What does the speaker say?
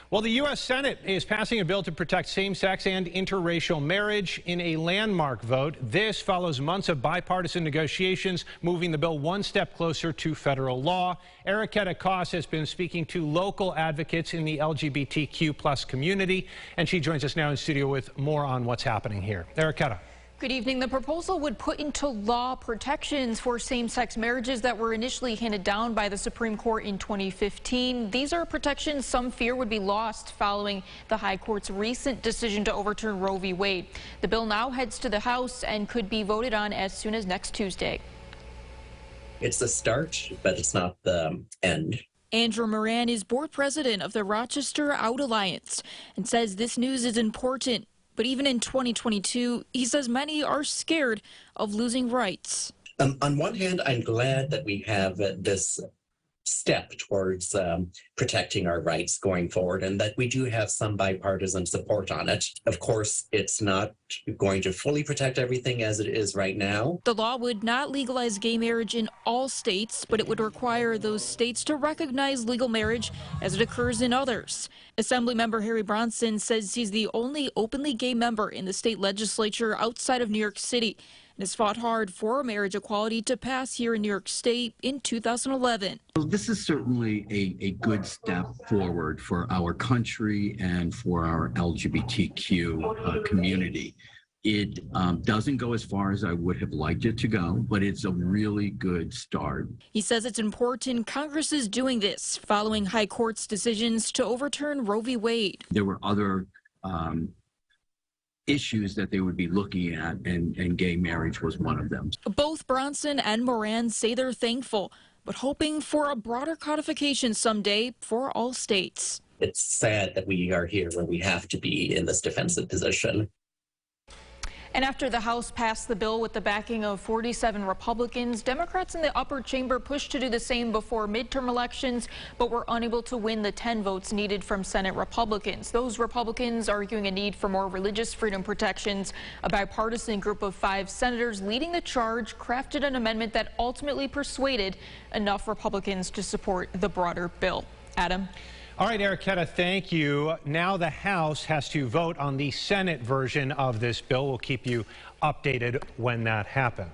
Well, the U.S. Senate is passing a bill to protect same-sex and interracial marriage in a landmark vote. This follows months of bipartisan negotiations, moving the bill one step closer to federal law. Eriqueta Coss has been speaking to local advocates in the LGBTQ+ community, and she joins us now in studio with more on what's happening here. Eriqueta. Good evening. The proposal would put into law protections for same-sex marriages that were initially handed down by the Supreme Court in 2015. These are protections some fear would be lost following the High Court's recent decision to overturn Roe v. Wade. The bill now heads to the House and could be voted on as soon as next Tuesday. It's the start, but it's not the end. Andrew Moran is board president of the Rochester Out Alliance and says this news is important. But even in 2022, he says many are scared of losing rights. On one hand, I'm glad that we have this step towards protecting our rights going forward and that we do have some bipartisan support on it. Of course, it's not going to fully protect everything as it is right now. The law would not legalize gay marriage in all states, but it would require those states to recognize legal marriage as it occurs in others. Assemblymember Harry Bronson says he's the only openly gay member in the state legislature outside of New York City and has fought hard for marriage equality to pass here in New York State in 2011. This is certainly a good step forward for our country and for our LGBTQ community. It doesn't go as far as I would have liked it to go, but it's a really good start. He says it's important Congress is doing this following High Court's decisions to overturn Roe v. Wade. There were other issues that they would be looking at, and gay marriage was one of them. Both Bronson and Moran say they're thankful, but hoping for a broader codification someday for all states. It's sad that we are here where we have to be in this defensive position. And after the House passed the bill with the backing of 47 Republicans, Democrats in the upper chamber pushed to do the same before midterm elections, but were unable to win the 10 votes needed from Senate Republicans. Those Republicans arguing a need for more religious freedom protections. A bipartisan group of 5 senators leading the charge crafted an amendment that ultimately persuaded enough Republicans to support the broader bill. Adam. All right, Eriqueta, thank you. Now the House has to vote on the Senate version of this bill. We'll keep you updated when that happens.